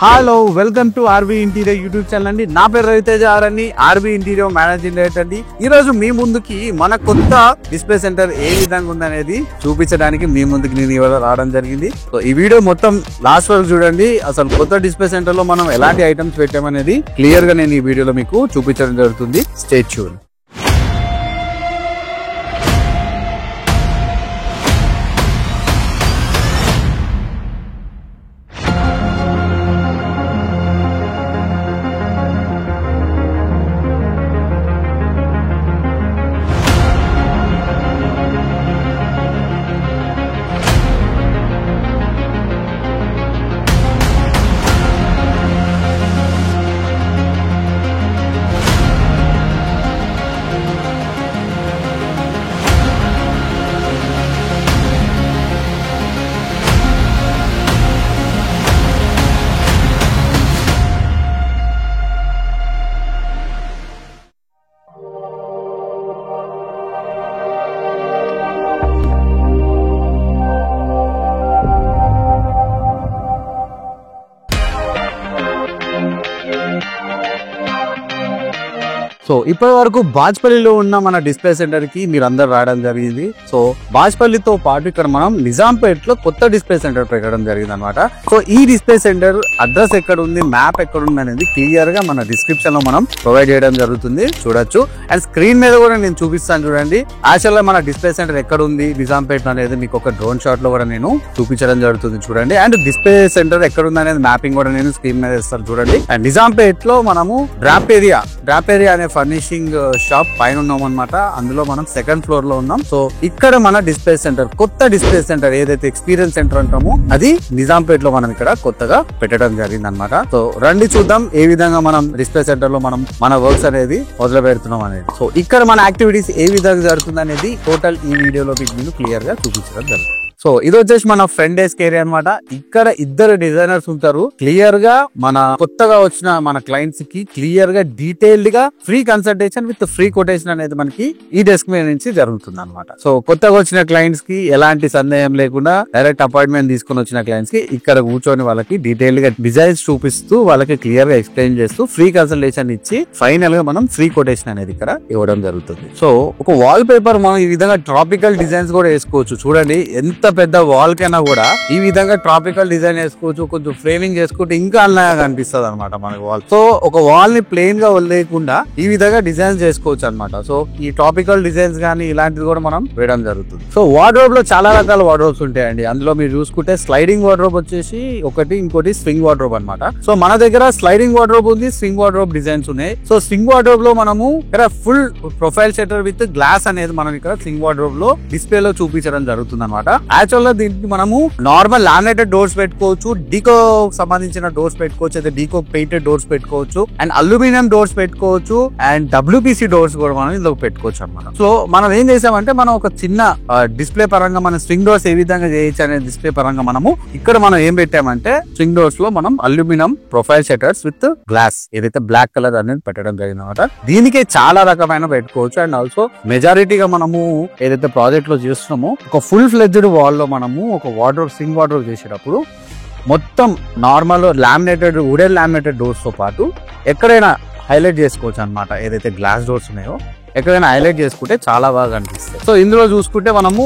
Hello welcome to RB interior YouTube channel అండి. నా పేరు Raviteja Arni, RB interior managing director అండి. ఈ రోజు మీ ముందుకి మన కొత్త డిస్ప్లే సెంటర్ ఏ విధంగా ఉందనేది చూపించడానికి మీ ముందుకి నేను ఇవాళ రావడం జరిగింది. సో ఈ వీడియో మొత్తం లాస్ట్ వరకు చూడండి. అసలు కొత్త డిస్ప్లే సెంటర్ లో మనం ఎలాంటి ఐటమ్స్ పెట్టామనేది క్లియర్ గా నేను ఈ వీడియోలో మీకు చూపించడం జరుగుతుంది. Stay tune. సో ఇప్పటి వరకు బాజ్పల్లిలో ఉన్న మన డిస్ప్లే సెంటర్ కి మీరు అందరు రావడం జరిగింది. సో బాజ్పల్లితో పాటు ఇక్కడ మనం నిజాంపేట్ లో కొత్త డిస్ప్లే సెంటర్ పెట్టడం జరిగింది అనమాట. సో ఈ డిస్ప్లే సెంటర్ అడ్రస్ ఎక్కడ ఉంది, మ్యాప్ ఎక్కడ ఉంది అనేది క్లియర్ గా మన డిస్క్రిప్షన్ లో మనం ప్రొవైడ్ చేయడం జరుగుతుంది, చూడొచ్చు. అండ్ స్క్రీన్ మీద కూడా నేను చూపిస్తాను చూడండి. యాక్చువల్ గా మన డిస్ప్లే సెంటర్ ఎక్కడ ఉంది నిజాంపేట్ అనేది మీకు ఒక డ్రోన్ షాట్ లో కూడా నేను చూపించడం జరుగుతుంది, చూడండి. అండ్ డిస్ప్లే సెంటర్ ఎక్కడ ఉంది అనేది మ్యాపింగ్ కూడా నేను స్క్రీన్ మీద ఇస్తాను చూడండి. అండ్ నిజాంపేట్ లో మనము డ్రాప్ ఏరియా అనే ఫర్నిషింగ్ షాప్ పైన ఉన్నాం అనమాట. అందులో మనం సెకండ్ ఫ్లోర్ లో ఉన్నాం. సో ఇక్కడ మన డిస్ప్లే సెంటర్, కొత్త డిస్ప్లే సెంటర్ ఏదైతే ఎక్స్పీరియన్స్ సెంటర్ అంటామో అది నిజాంపేట్ లో మనం ఇక్కడ కొత్తగా పెట్టడం జరిగింది అనమాట. సో రండి చూద్దాం ఏ విధంగా మనం డిస్ప్లే సెంటర్ లో మనం మన వర్క్స్ అనేది మొదలు పెడుతున్నాం అనేది. సో ఇక్కడ మన యాక్టివిటీస్ ఏ విధంగా జరుగుతుంది అనేది టోటల్ ఈ వీడియోలో మీకు నేను క్లియర్ గా చూపించడం జరుగుతుంది. సో ఇది వచ్చేసి మన ఫ్రంట్ డెస్క్ ఏరియా అనమాట. ఇక్కడ ఇద్దరు డిజైనర్స్ ఉంటారు. క్లియర్ గా మన కొత్తగా వచ్చిన మన క్లయింట్స్ కి క్లియర్ గా డీటెయిల్డ్ గా free consultation with free quotation అనేది మనకి ఈ డెస్క్ మీద నుంచి జరుగుతుంది అనమాట. సో కొత్తగా వచ్చిన క్లయింట్స్ కి ఎలాంటి సందేహం లేకుండా డైరెక్ట్ అపాయింట్మెంట్ తీసుకుని వచ్చిన క్లయింట్స్ కి ఇక్కడ కూర్చొని వాళ్ళకి డీటెయిల్డ్ గా డిజైన్స్ చూపిస్తూ వాళ్ళకి క్లియర్ గా ఎక్స్ప్లెయిన్ చేస్తూ ఫ్రీ కన్సల్టేషన్ ఇచ్చి ఫైనల్ గా మనం ఫ్రీ కొటేషన్ అనేది ఇక్కడ ఇవ్వడం జరుగుతుంది. సో ఒక వాల్ పేపర్ మనం ఈ విధంగా ట్రాపికల్ డిజైన్స్ కూడా వేసుకోవచ్చు. చూడండి ఎంత పెద్ద వాల్ కైనా కూడా ఈ విధంగా ట్రాపికల్ డిజైన్ వేసుకోవచ్చు. కొంచెం ఫ్రేమింగ్ చేసుకుంటే ఇంకా అందంగా కనిపిస్తుంది అనమాట మనకి వాల్. సో ఒక వాల్ ని ప్లెయిన్ గా వదిలేకుండా ఈ విధంగా డిజైన్స్ చేసుకోవచ్చు అనమాట. సో ఈ ట్రాపికల్ డిజైన్స్ గానీ ఇలాంటివి కూడా మనం వేయడం జరుగుతుంది. సో వార్డ్రోబ్ లో చాలా రకాల వార్డ్రోబ్స్ ఉంటాయండి. అందులో మీరు చూసుకుంటే స్లైడింగ్ వార్డ్రోబ్ వచ్చేసి ఒకటి, ఇంకోటి స్వింగ్ వార్డ్రోబ్ అనమాట. సో మన దగ్గర స్లైడింగ్ వార్డ్రోబ్ ఉంది, స్వింగ్ వార్డ్రోబ్ డిజైన్స్ ఉన్నాయి. సో స్వింగ్ వార్డ్రోబ్ లో మనము ఇక్కడ full profile shutter with glass అనేది మనం ఇక్కడ స్వింగ్ వార్డ్రోబ్ లో డిస్ప్లే లో చూపించడం జరుగుతుంది అనమాట. యాక్చువల్ గా దీనికి మనము నార్మల్ లామినేటెడ్ డోర్స్ పెట్టుకోవచ్చు, డీకో సంబంధించిన డోర్స్ పెట్టుకోవచ్చు, అయితే డీకో పెయింటెడ్ డోర్స్ పెట్టుకోవచ్చు, అండ్ అల్యూమినియం డోర్స్ పెట్టుకోవచ్చు, అండ్ డబ్ల్యూపీసీ డోర్స్ కూడా మనం ఇందులో పెట్టుకోవచ్చు అనమాట. సో మనం ఏం చేసామంటే మనం ఒక చిన్న డిస్ప్లే పరంగా మనం స్వింగ్ డోర్స్ ఏ విధంగా చేయొచ్చు అనే డిస్ప్లే పరంగా మనము ఇక్కడ మనం ఏం పెట్టామంటే స్వింగ్ డోర్స్ లో మనం aluminium profile shutters with glass ఏదైతే బ్లాక్ కలర్ అనేది పెట్టడం జరిగింది అనమాట. దీనికి చాలా రకమైన పెట్టుకోవచ్చు. అండ్ ఆల్సో మెజారిటీగా మనము ఏదైతే ప్రాజెక్ట్ లో చేస్తున్నామో ఒక ఫుల్ ఫ్లెడ్జ్డ్ వాల్ లో మనము ఒక వార్డ్రోబ్ స్వింగ్ వార్డ్రోబ్ చేసేటప్పుడు మొత్తం normal laminated wooden laminated doors తో పాటు ఎక్కడైనా హైలైట్ చేసుకోవచ్చు అనమాట. ఏదైతే గ్లాస్ డోర్స్ ఉన్నాయో ఎక్కడైనా హైలైట్ చేసుకుంటే చాలా బాగా కనిపిస్తుంది. సో ఇందులో చూసుకుంటే మనము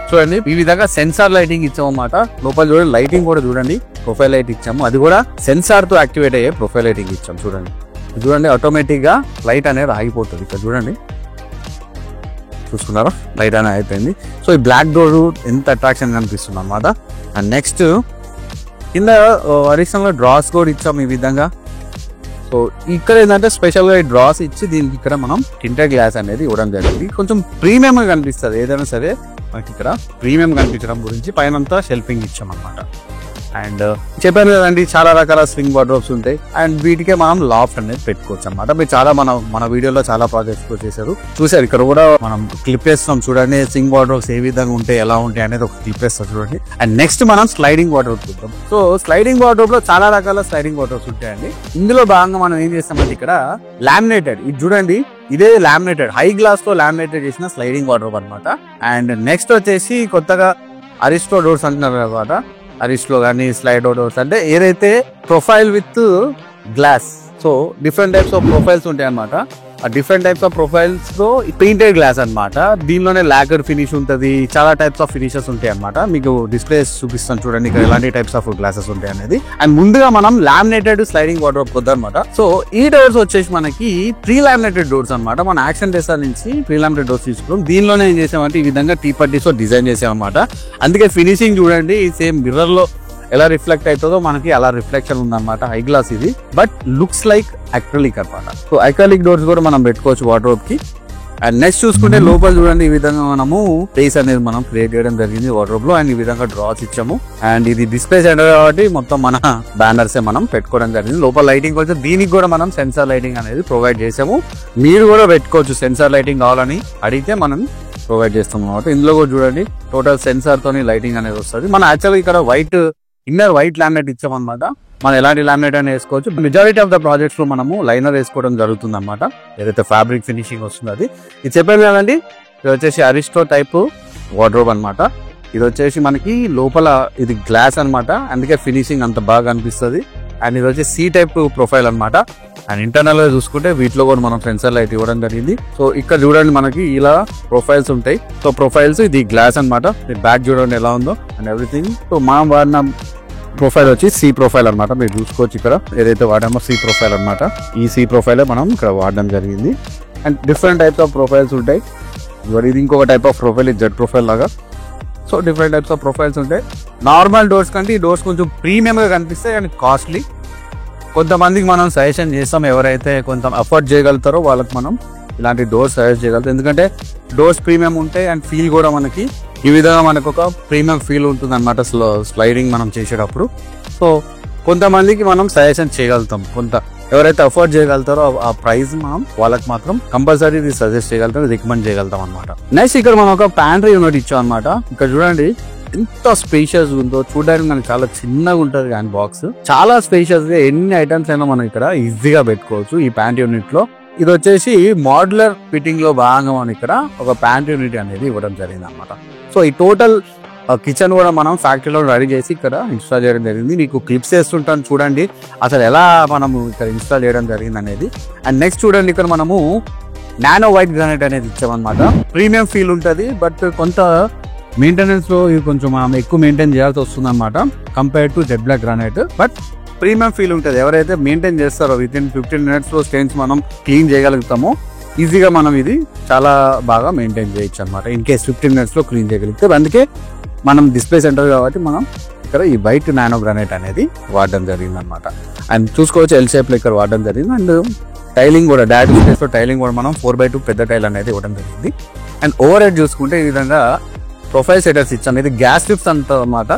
చూడండి ఈ విధంగా సెన్సార్ లైటింగ్ ఇచ్చాము అనమాట. లోపల చూడండి లైటింగ్ కూడా చూడండి ప్రొఫైల్ లైట్ ఇచ్చాము. అది కూడా సెన్సార్ తో యాక్టివేట్ అయ్యే ప్రొఫైల్ లైటింగ్ ఇచ్చాము. చూడండి ఆటోమేటిక్ గా లైట్ అనేది ఆగిపోతుంది. ఇక్కడ చూడండి చూసుకున్నారా లైట్ అనేది అయిపోయింది. సో ఈ బ్లాక్ డోర్ ఎంత అట్రాక్షన్ కనిపిస్తుంది అనమాట. అండ్ నెక్స్ట్ కింద అడిషనల్ గా డ్రాస్ కూడా ఇచ్చాము ఈ విధంగా. సో ఇక్కడ ఏంటంటే స్పెషల్ గా ఈ డ్రాస్ ఇచ్చి దీనికి ఇక్కడ మనం టింటెడ్ గ్లాస్ అనేది ఇవ్వడం జరిగింది. కొంచెం ప్రీమియం గా కనిపిస్తుంది ఏదైనా సరే మనకి ఇక్కడ ప్రీమియం కనిపించడం గురించి పైనంతా షెల్ఫింగ్ ఇచ్చాం అనమాట. అండ్ చెప్పాను కదండి చాలా రకాల స్వింగ్ వార్డ్రోబ్స్ ఉంటాయి. అండ్ వీటికే మనం లాఫ్ట్ అనేది పెట్టుకోవచ్చు అనమాట. మీరు చాలా మన వీడియోలో చాలా ప్రాజెక్ట్స్ చేశారు, చూసారు. ఇక్కడ కూడా మనం క్లిప్ వేస్తున్నాం చూడండి. స్వింగ్ వార్డ్రోబ్స్ ఏ విధంగా ఉంటాయి, ఎలా ఉంటాయి అనేది ఒక క్లిప్ వేస్తాం చూడండి. అండ్ నెక్స్ట్ మనం స్లైడింగ్ వార్డ్రోబ్ చూద్దాం. సో స్లైడింగ్ వార్డ్రోబ్ లో చాలా రకాల స్లైడింగ్ వార్డ్రోబ్స్ ఉంటాయండి. ఇందులో భాగంగా మనం ఏం చేస్తామంటే ఇక్కడ లామినేటెడ్ ఇది చూడండి, ఇదే లామినేటెడ్ హై గ్లాస్ తో లామినేటెడ్ చేసిన స్లైడింగ్ వార్డ్రోబ్ అనమాట. అండ్ నెక్స్ట్ వచ్చేసి కొత్తగా అరిస్టో డోర్స్ అంటున్నారు అనమాట. అరిస్ట్లో కానీ స్లైడ్ డోర్స్ అంటే ఏదైతే profile with glass. So different types of profiles ఉంటాయి అనమాట. ఆ డిఫరెంట్ టైప్స్ ఆఫ్ ప్రొఫైల్స్ లో పెయింటెడ్ గ్లాస్ అనమాట. దీనిలోనే లాకర్ ఫినిష్ ఉంటుంది, చాలా టైప్స్ ఆఫ్ ఫినిషెస్ ఉంటాయి అనమాట. మీకు డిస్ప్లేస్ చూపిస్తాను చూడండి ఇక్కడ ఎలాంటి టైప్స్ ఆఫ్ గ్లాసెస్ ఉంటాయి అనేది. అండ్ ముందుగా మనం లామినేటెడ్ స్లైడింగ్ వార్డ్రోబ్ కొద్దామన్నమాట. సో ఈ డోర్స్ వచ్చేసి మనకి ప్రీ లామినేటెడ్ డోర్స్ అనమాట. మన యాక్షన్ డెస్టర్ నుంచి ప్రీ లామినేటెడ్ డోర్స్ తీసుకున్నాం. దీనిలోనే ఏం చేసామంటే ఈ విధంగా టీ-పట్టీస్ డిజైన్ చేసామన్నమాట. అందుకే ఫినిషింగ్ చూడండి సేమ్ మిర్రర్ లో ఎలా రిఫ్లెక్ట్ అవుతుందో మనకి అలా రిఫ్లెక్షన్ ఉందన్నమాట. హై గ్లాస్ ఇది, బట్ లుక్స్ లైక్ అక్రిలిక్ అనమాట. సో అక్రిలిక్ డోర్స్ కూడా మనం పెట్టుకోవచ్చు వార్డ్రోబ్ కి. అండ్ నెక్స్ట్ చూసుకుంటే లోపల చూడండి ఈ విధంగా మనము స్పేస్ అనేది మనం క్రియేట్ చేయడం జరిగింది వార్డ్రోబ్ లో. అండ్ ఈ విధంగా డ్రాస్ ఇచ్చాము. అండ్ ఇది డిస్ప్లే సెంటర్ కాబట్టి మొత్తం మన బ్యానర్స్ మనం పెట్టుకోవడం జరిగింది. లోపల లైటింగ్ వచ్చి దీనికి కూడా మనం సెన్సార్ లైటింగ్ అనేది ప్రొవైడ్ చేసాము. మీరు కూడా పెట్టుకోవచ్చు సెన్సార్ లైటింగ్ కావాలని అడిగితే మనం ప్రొవైడ్ చేస్తాం అనమాట. ఇందులో కూడా చూడండి టోటల్ సెన్సార్ తోని లైటింగ్ అనేది వస్తుంది. మనం యాక్చువల్గా ఇక్కడ ఇన్నర్ వైట్ లామినేట్ ఇచ్చామన్నమాట. మనం ఎలాంటి లామినేట్ అని వేసుకోవచ్చు. మెజారిటీ ఆఫ్ ద ప్రాజెక్ట్స్ లో మనము లైనర్ వేసుకోవడం జరుగుతుంది అనమాట. ఏదైతే ఫ్యాబ్రిక్ ఫినిషింగ్ వస్తుంది అది. ఇది చెప్పాను కదండి, ఇది వచ్చేసి అరిస్టో టైప్ వార్డ్రోబ్ అనమాట. ఇది వచ్చేసి మనకి లోపల ఇది గ్లాస్ అనమాట, అందుకే ఫినిషింగ్ అంత బాగా అనిపిస్తుంది. అండ్ ఇది వచ్చి సి టైప్ ప్రొఫైల్ అనమాట. అండ్ ఇంటర్నల్ గా చూసుకుంటే వీటిలో కూడా మనం సెన్సార్ లైట్ ఇవ్వడం జరిగింది. సో ఇక్కడ చూడండి మనకి ఇలా ప్రొఫైల్స్ ఉంటాయి. సో ప్రొఫైల్స్ ఇది గ్లాస్ అనమాట. బ్యాక్ చూడండి ఎలా ఉందో అండ్ ఎవ్రీథింగ్. సో మనం వాడిన ప్రొఫైల్ వచ్చి సి ప్రొఫైల్ అనమాట. మీరు చూసుకోవచ్చు ఇక్కడ ఏదైతే వాడామో సి ప్రొఫైల్ అనమాట. ఈ సి ప్రొఫైల్ మనం ఇక్కడ వాడడం జరిగింది. And different types of profiles ఉంటాయి. ఇది ఇంకొక టైప్ ఆఫ్ ప్రొఫైల్, ఇది జెడ్ ప్రొఫైల్ లాగా. So different types of profiles ఉంటాయి. నార్మల్ డోర్స్ కంటే ఈ డోర్స్ కొంచెం ప్రీమియం గా కనిపిస్తాయి అండ్ కాస్ట్లీ. కొంతమందికి మనం సజెషన్ చేస్తాం, ఎవరైతే కొంచెం అఫోర్డ్ చేయగలుగుతారో వాళ్ళకి మనం ఇలాంటి డోర్స్ సజెస్ట్ చేయగలుగుతాం. ఎందుకంటే డోర్స్ ప్రీమియం ఉంటాయి అండ్ ఫీల్ కూడా మనకి ఈ విధంగా మనకు ఒక ప్రీమియం ఫీల్ ఉంటుంది అనమాట స్లైడింగ్ మనం చేసేటప్పుడు. సో కొంతమందికి మనం సజెషన్ చేయగలుగుతాం. ఎవరైతే అఫోర్డ్ చేయగలుగుతారో ఆ ప్రైస్ మనం వాళ్ళకి మాత్రం కంపల్సరీ ఇది సజెస్ట్ చేయగలుగుతాం, రికమెండ్ చేయగలుగుతాం అనమాట. నెక్స్ట్ ఇక్కడ మనం ఒక ప్యాంట్రీ యూనిట్ ఇచ్చాం అనమాట. ఇక్కడ చూడండి ఎంత స్పేషియస్ ఉందో, చూడడానికి మనకి చాలా చిన్నగా ఉంటుంది కానీ బాక్స్ చాలా స్పేషియస్ గా ఎన్ని ఐటమ్స్ అయినా మనం ఇక్కడ ఈజీగా పెట్టుకోవచ్చు ఈ ప్యాంట్ యూనిట్ లో. ఇది వచ్చేసి మోడ్యులర్ ఫిట్టింగ్ లో భాగంగా మనం ఇక్కడ ఒక ప్యాంట్ యూనిట్ అనేది ఇవ్వడం జరిగింది అనమాట. సో ఈ టోటల్ కిచెన్ కూడా మనం ఫ్యాక్టరీలో రెడీ చేసి ఇక్కడ ఇన్స్టాల్ చేయడం జరిగింది. మీకు క్లిప్స్ వేస్తుంటాను చూడండి అసలు ఎలా మనము ఇక్కడ ఇన్స్టాల్ చేయడం జరిగింది అనేది. అండ్ నెక్స్ట్ చూడండి ఇక్కడ మనము నానో వైట్ గ్రానైట్ అనేది ఇచ్చామన్నమాట. ప్రీమియం ఫీల్ ఉంటుంది, బట్ కొంత మెయింటెనెన్స్ లో ఇది కొంచెం మనం ఎక్కువ మెయింటైన్ చేయాల్సి వస్తుంది అనమాట compare to Z black granite. But premium feel ఉంటుంది. ఎవరైతే మెయింటైన్ చేస్తారో విత్ ఇన్ 15 minutes లో స్టెయిన్స్ మనం క్లీన్ చేయగలుగుతామో ఈజీగా మనం ఇది చాలా బాగా మెయింటైన్ చేయొచ్చు అనమాట. ఇన్ కేస్ 15 minutes లో క్లీన్ చేయగలిగితే. అందుకే మనం డిస్ప్లే సెంటర్ కాబట్టి మనం ఇక్కడ ఈ వైట్ నానో గ్రానైట్ అనేది వాడడం జరిగింది అనమాట. అండ్ చూసుకోవచ్చు ఎల్ షేప్ లో ఇక్కడ వాడడం జరిగింది. అండ్ టైలింగ్ కూడా డైరెక్ట్ స్పేస్ లో టైలింగ్ కూడా మనం 4x2 పెద్ద టైల్ అనేది ఇవ్వడం జరిగింది. అండ్ ఓవర్ హెడ్ చూసుకుంటే ఈ విధంగా ప్రొఫైల్ సెటర్స్ ఇచ్చాం. ఇది గ్యాస్ స్ట్రిప్స్ అంత అనమాట.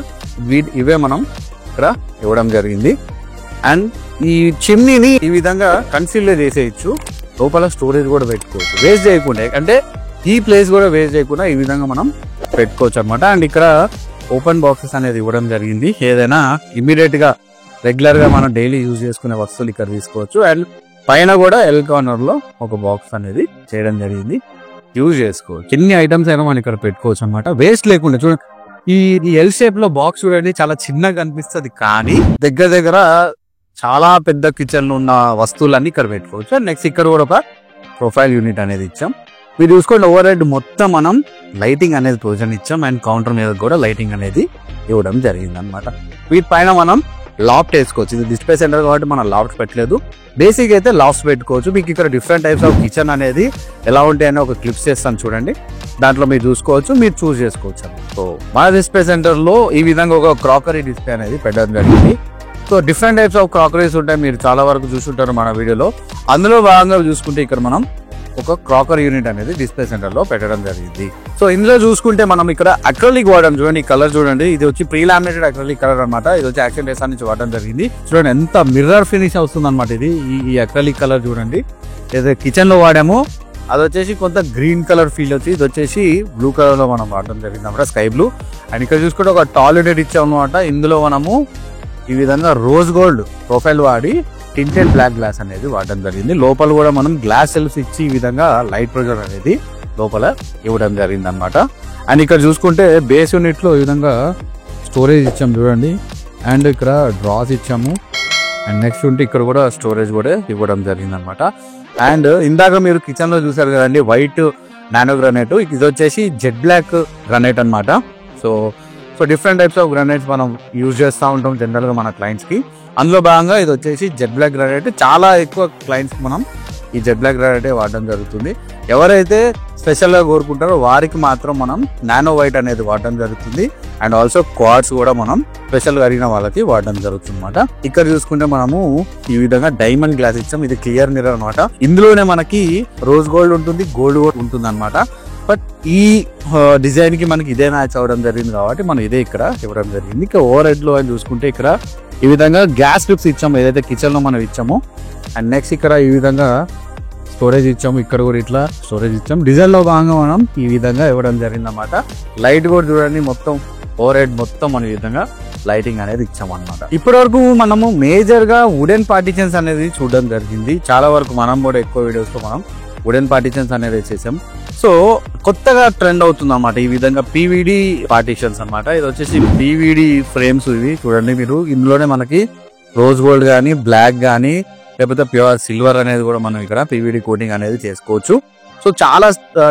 ఇవే మనం ఇక్కడ ఇవ్వడం జరిగింది. అండ్ ఈ చిమ్నీని ఈ విధంగా కన్సీల్ చేసేయచ్చు. లోపల స్టోరేజ్ కూడా పెట్టుకోవచ్చు వేస్ట్ చేయకుండా. అంటే ఈ ప్లేస్ కూడా వేస్ట్ చేయకుండా ఈ విధంగా మనం పెట్టుకోవచ్చు అనమాట. అండ్ ఇక్కడ ఓపెన్ బాక్సెస్ అనేది ఇవ్వడం జరిగింది. ఏదైనా ఇమీడియట్ గా రెగ్యులర్ గా మనం డైలీ యూజ్ చేసుకునే వస్తువులు ఇక్కడ తీసుకోవచ్చు. అండ్ పైన కూడా ఎల్ కార్నర్ లో ఒక బాక్స్ అనేది చేయడం జరిగింది, యూజ్ చేసుకోవచ్చు. ఎన్ని ఐటమ్స్ అయినా మనం ఇక్కడ పెట్టుకోవచ్చు అనమాట వేస్ట్ లేకుండా. చూడండి ఈ ఎల్ షేప్ లో బాక్స్ చూడండి చాలా చిన్నగా కనిపిస్తుంది, కానీ దగ్గర చాలా పెద్ద కిచెన్ లో ఉన్న వస్తువులన్నీ ఇక్కడ పెట్టుకోవచ్చు. అండ్ నెక్స్ట్ ఇక్కడ కూడా ఒక ప్రొఫైల్ యూనిట్ అనేది ఇచ్చాం. మీరు చూసుకోండి ఓవర్ హెడ్ మొత్తం మనం లైటింగ్ అనేది ప్రొవిజన్ ఇచ్చాం. అండ్ కౌంటర్ మీద కూడా లైటింగ్ అనేది ఇవ్వడం జరిగింది అనమాట. వీటిపైన మనం లాఫ్ట్ వేసుకోవచ్చు. ఇది డిస్ప్లే సెంటర్ కాబట్టి మనం లాఫ్ట్ పెట్టలేదు. బేసిక్ అయితే లాఫ్ట్స్ పెట్టుకోవచ్చు. మీకు ఇక్కడ డిఫరెంట్ టైప్స్ ఆఫ్ కిచెన్ అనేది ఎలా ఉంటాయని ఒక క్లిప్స్ చేస్తాను చూడండి, దాంట్లో మీరు చూసుకోవచ్చు, మీరు చూస్ చేసుకోవచ్చు. సో మన డిస్ప్లే సెంటర్ లో ఈ విధంగా ఒక క్రాకరీ డిస్ప్లే అనేది పెట్టడం జరిగింది. So different types of crockeries ఉంటాయి, మీరు చాలా వరకు చూసుంటారు మన వీడియోలో. అందులో భాగంగా చూసుకుంటే ఇక్కడ మనం ఒక క్రాకర్ యూనిట్ అనేది డిస్ప్లే సెంటర్ లో పెట్టడం జరిగింది. సో ఇందులో చూసుకుంటే మనం ఇక్కడ అక్రిలిక్ వాడడం చూడండి. ఈ కలర్ చూడండి, ఇది వచ్చి ప్రీ లామినేటెడ్ అక్రిలిక్ కలర్ అనమాట. ఇది వచ్చి యాక్షన్ డెస్టర్ నుంచి వాడడం జరిగింది. చూడండి ఎంత మిర్రర్ ఫినిష్ అవుతుంది అనమాట. ఇది ఈ అక్రిలిక్ కలర్ చూడండి. ఏదైతే కిచెన్ లో వాడామో అది వచ్చేసి కొంత గ్రీన్ కలర్ ఫీల్ వచ్చి, ఇది వచ్చేసి బ్లూ కలర్ లో మనం వాడడం జరిగింది అనమాట, స్కై బ్లూ. అండ్ ఇక్కడ చూసుకుంటే ఒక టాల్ యూనిట్ ఇచ్చాం అనమాట. ఇందులో మనము ఈ విధంగా రోజ్ గోల్డ్ ప్రొఫైల్ వాడి టింటెడ్ బ్లాక్ గ్లాస్ అనేది వాడడం జరిగింది. లోపల కూడా మనం గ్లాస్ సెల్స్ ఇచ్చి ఈ విధంగా లైట్ ప్రొజెక్టర్ అనేది లోపల ఇవ్వడం జరిగింది అనమాట. అండ్ ఇక్కడ చూసుకుంటే బేస్ యూనిట్ లో ఈ విధంగా స్టోరేజ్ ఇచ్చాము చూడండి, అండ్ ఇక్కడ డ్రాస్ ఇచ్చాము, అండ్ నెక్స్ట్ ఉంటే ఇక్కడ కూడా స్టోరేజ్ కూడా ఇవ్వడం జరిగింది అనమాట. అండ్ ఇందాక మీరు కిచెన్ లో చూసారు కదండి వైట్ నానో గ్రానైట్, ఇది వచ్చేసి జెట్ బ్లాక్ గ్రానైట్ అనమాట. So different types of granites మనం యూజ్ చేస్తూ ఉంటాం జనరల్ గా మన క్లయింట్స్ కి. అందులో భాగంగా ఇది వచ్చేసి జెట్ బ్లాక్ గ్రానైట్. చాలా ఎక్కువ క్లయింట్స్ మనం ఈ జెట్ బ్లాక్ గ్రానైట్ వాడడం జరుగుతుంది. ఎవరైతే స్పెషల్ గా కోరుకుంటారో వారికి మాత్రం మనం నానో వైట్ అనేది వాడడం జరుగుతుంది. అండ్ ఆల్సో క్వార్ట్స్ కూడా మనం స్పెషల్ గా అడిగిన వాళ్ళకి వాడడం జరుగుతుంది అనమాట. ఇక్కడ చూసుకుంటే మనము ఈ విధంగా డైమండ్ గ్లాస్ ఇచ్చాం. ఇది క్లియర్ మిర్రర్ అనమాట. ఇందులోనే మనకి రోజ్ గోల్డ్ ఉంటుంది, గోల్డ్ కూడా ఉంటుంది అనమాట. బట్ ఈ డిజైన్ కి మనకి ఇదే మ్యాచ్ అవ్వడం జరిగింది కాబట్టి మనం ఇదే ఇక్కడ ఇవ్వడం జరిగింది. ఇక ఓవర్ హెడ్ లో అని చూసుకుంటే ఇక్కడ ఈ విధంగా గ్యాస్ స్ట్రిప్స్ ఇచ్చాము, ఏదైతే కిచెన్ లో మనం ఇచ్చామో. అండ్ నెక్స్ట్ ఇక్కడ ఈ విధంగా స్టోరేజ్ ఇచ్చాము, ఇక్కడ కూడా ఇట్లా స్టోరేజ్ ఇచ్చాము. డిజైన్ లో భాగంగా మనం ఈ విధంగా ఇవ్వడం జరిగింది అన్నమాట. లైట్ కూడా చూడండి, మొత్తం ఓవర్ హెడ్ మొత్తం మన విధంగా లైటింగ్ అనేది ఇచ్చాం అనమాట. ఇప్పటి వరకు మనము మేజర్ గా వుడెన్ పార్టిషన్స్ అనేది చూడడం జరిగింది. చాలా వరకు మనం కూడా ఎక్కువ వీడియోస్ లో మనం వుడెన్ పార్టిషన్స్ అనేది చేసాం. సో కొత్తగా ట్రెండ్ అవుతుంది అన్నమాట ఈ విధంగా పీవీడీ పార్టిషన్స్ అన్నమాట. ఇది వచ్చేసి పీవీడీ ఫ్రేమ్స్. ఇవి చూడండి మీరు, ఇందులోనే మనకి రోజ్ గోల్డ్ గానీ, బ్లాక్ గానీ, లేకపోతే ప్యూర్ సిల్వర్ అనేది కూడా మనం ఇక్కడ పీవీడీ కోటింగ్ అనేది చేసుకోవచ్చు. సో చాలా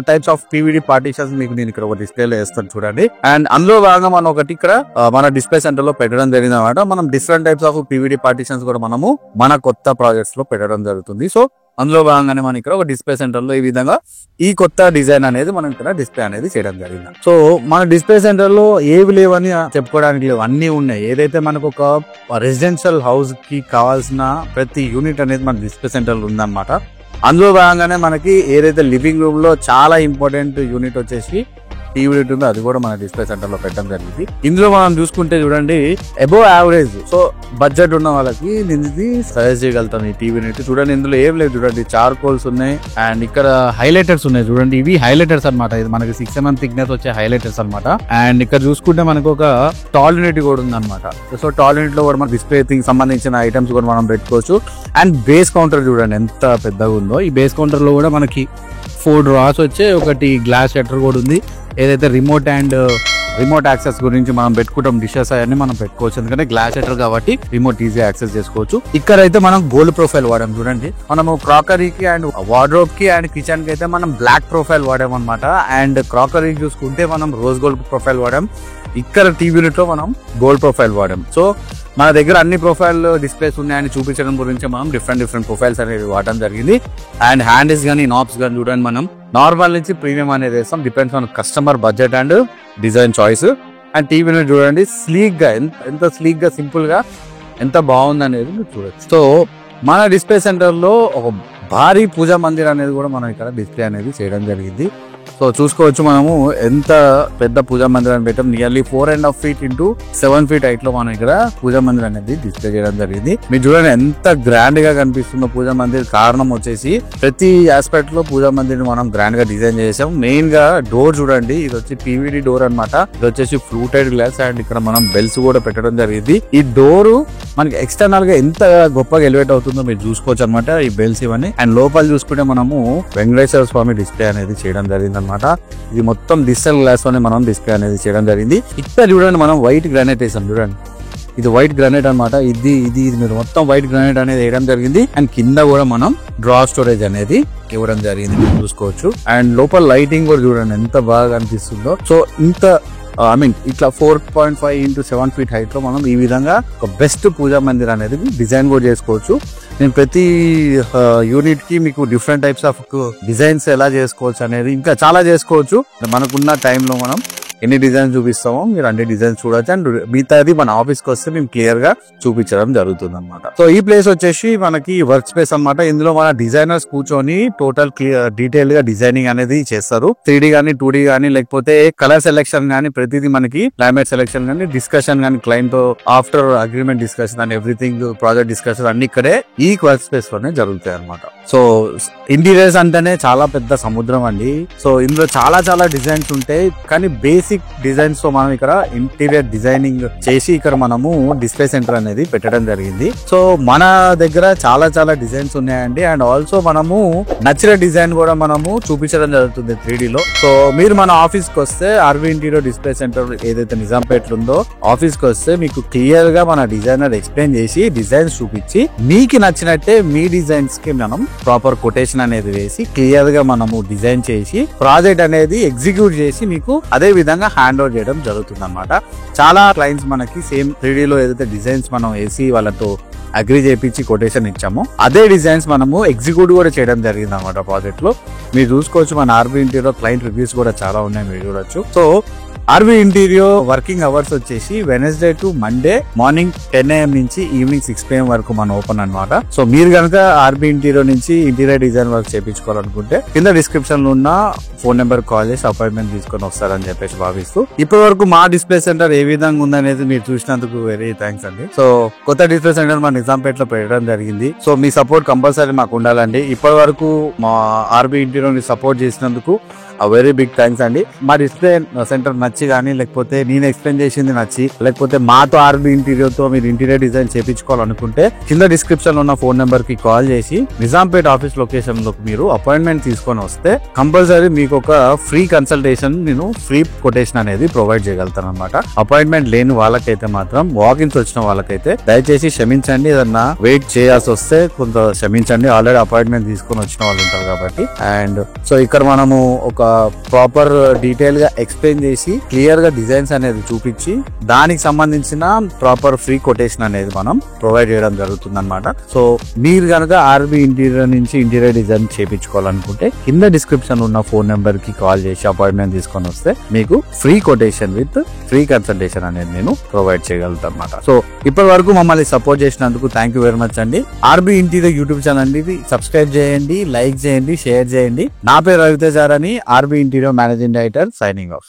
టైప్స్ ఆఫ్ పీవీడీ పార్టిషన్స్ మీకు నేను ఇక్కడ ఒక డిస్ప్లేలో వేస్తాను చూడండి. అండ్ అందులో భాగంగా మనం ఒకటి ఇక్కడ మన డిస్ప్లే సెంటర్ లో పెట్టడం జరిగింది అనమాట. మనం different types of PVD partitions కూడా మనము మన కొత్త ప్రాజెక్ట్స్ లో పెట్టడం జరుగుతుంది. సో అందులో భాగంగానే మనం ఇక్కడ ఒక డిస్ప్లే సెంటర్ లో ఈ విధంగా ఈ కొత్త డిజైన్ అనేది మనం ఇక్కడ డిస్ప్లే అనేది చేయడం జరిగింది. సో మన డిస్ప్లే సెంటర్ లో ఏవి లేవని చెప్పుకోవడానికి లేవు, అన్ని ఉన్నాయి. ఏదైతే మనకు ఒక రెసిడెన్షియల్ హౌస్ కి కావాల్సిన ప్రతి యూనిట్ అనేది మన డిస్ప్లే సెంటర్ లో ఉందన్నమాట. అందులో భాగంగానే మనకి ఏదైతే లివింగ్ రూమ్ లో చాలా ఇంపార్టెంట్ యూనిట్ వచ్చేసి టీవీ యూనిట్ ఉందో అది కూడా మన డిస్ప్లే సెంటర్ లో పెట్టడం జరిగింది. ఇందులో మనం చూసుకుంటే చూడండి, అబోవ్ యావరేజ్ సో బడ్జెట్ ఉన్న వాళ్ళకి ఇది సజెస్ట్ చేయగలుగుతాం ఈ టీవీ యూనిట్. చూడండి ఇందులో ఏం లేదు, చూడండి చార్కోల్స్ ఉన్నాయి, అండ్ ఇక్కడ హైలైటర్స్ ఉన్నాయి. చూడండి ఇవి హైలైటర్స్ అనమాట. ఇది మనకి 6 mm థిక్నెస్ వచ్చే హైలైటర్స్ అనమాట. అండ్ ఇక్కడ చూసుకుంటే మనకు ఒక టాల్ యూనిట్ కూడా ఉంది అనమాట. సో టాల్ యూనిట్ లో కూడా మన డిస్ప్లే సంబంధించిన ఐటమ్స్ కూడా మనం పెట్టుకోవచ్చు. అండ్ బేస్ కౌంటర్ చూడండి ఎంత పెద్దగా ఉందో. ఈ బేస్ కౌంటర్ లో కూడా మనకి 4 డ్రాస్ వచ్చే ఒకటి గ్లాస్ షట్టర్ కూడా ఉంది. ఏదైతే రిమోట్ యాక్సెస్ గురించి మనం పెట్టుకుంటాం, డిషెస్ అవన్నీ మనం పెట్టుకోవచ్చు. ఎందుకంటే గ్లాస్ షట్టర్ కాబట్టి రిమోట్ ఈజీ యాక్సెస్ చేసుకోవచ్చు. ఇక్కడైతే మనం గోల్డ్ ప్రొఫైల్ వాడాం చూడండి. మనము క్రాకరీకి అండ్ వార్డ్రోబ్ కి అండ్ కిచెన్ కి అయితే మనం బ్లాక్ ప్రొఫైల్ వాడాం అనమాట. అండ్ క్రాకరీ చూసుకుంటే మనం రోజ్ గోల్డ్ ప్రొఫైల్ వాడాం. ఇక్కడ టీవీ యూనిట్ లో మనం గోల్డ్ ప్రొఫైల్ వాడాం. సో మన దగ్గర అన్ని ప్రొఫైల్ డిస్ప్లేస్ ఉన్నాయని చూపించడం గురించి మనం డిఫరెంట్ ప్రొఫైల్స్ అనేది వాడడం జరిగింది. అండ్ హ్యాండిల్స్ కానీ నాబ్స్ కానీ చూడండి, మనం నార్మల్ నుంచి ప్రీమియం అనేది వేస్తాం, depends on customer budget and design choice. And TV unit చూడండి స్లీక్ గా ఎంత స్లీక్ గా సింపుల్ గా ఎంత బాగుంది అనేది మీరు చూడొచ్చు. సో మన డిస్ప్లే సెంటర్ లో ఒక భారీ పూజా మందిర్ అనేది కూడా మనం ఇక్కడ డిస్ప్లే అనేది చేయడం జరిగింది. సో చూసుకోవచ్చు మనము ఎంత పెద్ద పూజా మందిరాన్ని పెట్టాం. Nearly 4.5 feet into 7 feet height లో మనం ఇక్కడ పూజా మందిర్ అనేది డిస్ప్లే చేయడం జరిగింది. మీరు చూడండి ఎంత గ్రాండ్ గా కనిపిస్తుందో పూజా మందిర్. కారణం వచ్చేసి ప్రతి ఆస్పెక్ట్ లో పూజా మందిర్ మనం గ్రాండ్ గా డిజైన్ చేసాం. మెయిన్ గా డోర్ చూడండి, ఇది వచ్చి పీవీడీ డోర్ అనమాట. ఇది వచ్చేసి ఫ్లూటెడ్ గ్లాస్ అండ్ ఇక్కడ మనం బెల్స్ కూడా పెట్టడం జరిగింది. ఈ డోరు మనకి ఎక్స్టర్నల్ గా ఎంత గొప్పగా ఎలివేట్ అవుతుందో మీరు చూసుకోవచ్చు అనమాట, ఈ బెల్స్ ఇవన్నీ. అండ్ లోపల చూసుకుంటే మనము వెంకటేశ్వర స్వామి డిస్ప్లే అనేది చేయడం జరిగింది అనమాట. ఇది మొత్తం డిజిటల్ గ్లాస్ లోనే మనం డిస్ప్లే అనేది చేయడం జరిగింది. ఇక్కడ చూడండి మనం వైట్ గ్రానైట్ వేసాం చూడండి, ఇది వైట్ గ్రానైట్ అనమాట. ఇది మీరు మొత్తం వైట్ గ్రానైట్ అనేది వేయడం జరిగింది. అండ్ కింద కూడా మనం డ్రా స్టోరేజ్ అనేది ఇవ్వడం జరిగింది, మీరు చూసుకోవచ్చు. అండ్ లోపల లైటింగ్ కూడా చూడండి ఎంత బాగా కనిపిస్తుందో. సో ఇంత ఇట్లా 4.5 into 7 feet హైట్ లో మనం ఈ విధంగా ఒక బెస్ట్ పూజా మందిర్ అనేది డిజైన్ కూడా చేసుకోవచ్చు. నేను ప్రతి యూనిట్ కి మీకు డిఫరెంట్ టైప్స్ ఆఫ్ డిజైన్స్ ఎలా చేసుకోవచ్చు అనేది ఇంకా చాలా చేసుకోవచ్చు. మనకున్న టైంలో మనం ఎన్ని డిజైన్స్ చూపిస్తామో మీరు అన్ని డిజైన్స్ చూడొచ్చు. అండ్ మిగతాది మన ఆఫీస్ కి వస్తే మేము క్లియర్ గా చూపించడం జరుగుతుంది అనమాట. సో ఈ ప్లేస్ వచ్చేసి మనకి వర్క్ స్పేస్ అనమాట. ఇందులో మన డిజైనర్స్ కూర్చొని టోటల్ డీటెయిల్ గా డిజైనింగ్ అనేది చేస్తారు. 3D గానీ 2D గానీ లేకపోతే కలర్ సెలెక్షన్ గానీ ప్రతిదీ మనకి క్లైమేట్ సెలెక్షన్ గానీ డిస్కషన్ గానీ క్లయింట్ తో after agreement discussion and everything project discussion అన్ని ఇక్కడే ఈ వర్క్ స్పేస్ లోనే జరుగుతాయి అనమాట. సో ఇంటీరియర్స్ అంటేనే చాలా పెద్ద సముద్రం అండి. సో ఇందులో చాలా డిజైన్స్ ఉంటాయి, కానీ బేసిక్ బేసిక్ డిజైన్స్ తో మనం ఇక్కడ ఇంటీరియర్ డిజైనింగ్ చేసి ఇక్కడ మనము డిస్ప్లే సెంటర్ అనేది పెట్టడం జరిగింది. సో మన దగ్గర చాలా చాలా డిజైన్స్ ఉన్నాయండి. అండ్ ఆల్సో మనము నచ్చిన డిజైన్ కూడా మనము చూపించడం జరుగుతుంది 3D లో. సో మీరు మన ఆఫీస్ కి వస్తే ఆర్బీ ఇంటీరియర్ డిస్ప్లే సెంటర్ ఏదైతే నిజాంపేట్ ఉందో ఆఫీస్ కి వస్తే మీకు క్లియర్ గా మన డిజైనర్ ఎక్స్ప్లెయిన్ చేసి డిజైన్స్ చూపించి మీకు నచ్చినట్టే మీ డిజైన్స్ కి మనం ప్రాపర్ కొటేషన్ అనేది వేసి క్లియర్ గా మనము డిజైన్ చేసి ప్రాజెక్ట్ అనేది ఎగ్జిక్యూట్ చేసి మీకు అదే విధంగా హ్యాండ్ ఓవర్ చేయడం జరుగుతుంది అన్నమాట. చాలా క్లయింట్స్ మనకి సేమ్ 3D లో ఏదైతే డిజైన్స్ మనం వేసి వాళ్ళతో అగ్రి చేయించి కొటేషన్ ఇచ్చాము అదే డిజైన్స్ మనము ఎగ్జిక్యూట్ కూడా చేయడం జరిగింది అన్నమాట ప్రాజెక్ట్ లో. మీరు చూసుకోవచ్చు మన ఆర్బీ ఇంటీరియర్ క్లయింట్ రివ్యూస్ కూడా చాలా ఉన్నాయి, మీరు చూడొచ్చు. So RB interior working hours వచ్చేసి Wednesday to Monday morning 10 AM నుంచి ఈవినింగ్ 6 PM వరకు మన ఓపెన్ అన్నమాట. సో మీరు కనుక ఆర్బీ ఇంటీరియర్ నుంచి ఇంటీరియర్ డిజైన్ వర్క్ చేయించుకోవాలనుకుంటే కింద డిస్క్రిప్షన్ లో ఉన్న ఫోన్ నెంబర్ కాల్ చేసి అపాయింట్మెంట్ తీసుకొని వస్తారని చెప్పేసి భావిస్తూ ఇప్పటి వరకు మా డిస్ప్లే సెంటర్ ఏ విధంగా ఉందనేది మీరు చూసినందుకు వెరీ థ్యాంక్స్ అండి. సో కొత్త డిస్ప్లే సెంటర్ మా నిజాంపేట్ లో పెట్టడం జరిగింది. సో మీ సపోర్ట్ కంపల్సరీ మాకు ఉండాలండి. ఇప్పటి వరకు మా ఆర్బీ ఇంటీరియర్ ని సపోర్ట్ చేసినందుకు వెరీ బిగ్ థ్యాంక్స్ అండి. మా డిస్ప్లే సెంటర్ నచ్చి కానీ లేకపోతే నేను ఎక్స్ప్లెయిన్ చేసింది నచ్చి లేకపోతే మాతో ఆర్బీ ఇంటీరియర్ తో మీరు ఇంటీరియర్ డిజైన్ చేయించుకోవాలనుకుంటే కింద డిస్క్రిప్షన్ లో ఉన్న ఫోన్ నెంబర్ కి కాల్ చేసి నిజాంపేట్ ఆఫీస్ లొకేషన్ లోకి మీరు అపాయింట్మెంట్ తీసుకొని వస్తే కంపల్సరీ మీకు ఒక ఫ్రీ కన్సల్టేషన్ నేను ఫ్రీ కొటేషన్ అనేది ప్రొవైడ్ చేయగలుగుతాను అనమాట. అపాయింట్మెంట్ లేని వాళ్ళకైతే మాత్రం వాకిన్స్ వచ్చిన వాళ్ళకైతే దయచేసి క్షమించండి, ఏదన్నా వెయిట్ చేయాల్సి వస్తే కొంత క్షమించండి. ఆల్రెడీ అపాయింట్మెంట్ తీసుకొని వచ్చిన వాళ్ళు ఉంటారు కాబట్టి. అండ్ సో ఇక్కడ మనము ఒక ప్రాపర్ డీటెయిల్ గా ఎక్స్ప్లెయిన్ చేసి క్లియర్ గా డిజైన్స్ అనేది చూపించి దానికి సంబంధించిన ప్రాపర్ ఫ్రీ కొటేషన్ అనేది మనం ప్రొవైడ్ చేయడం జరుగుతుంది అనమాట. సో మీరు కనుక ఆర్బీ ఇంటీరియర్ నుంచి ఇంటీరియర్ డిజైన్ చేయించుకోవాలనుకుంటే కింద డిస్క్రిప్షన్ ఉన్న ఫోన్ నెంబర్ కి కాల్ చేసి అపాయింట్మెంట్ తీసుకొని వస్తే మీకు free quotation with free consultation అనేది నేను ప్రొవైడ్ చేయగలుగుతాను అనమాట. సో ఇప్పటి వరకు మమ్మల్ని సపోర్ట్ చేసినందుకు థ్యాంక్ యూ వెరీ మచ్ అండి. RB interior YouTube channel subscribe చేయండి, లైక్ చేయండి, షేర్ చేయండి. నా పేరు రవితేజ అని, RB interior managing director, signing off.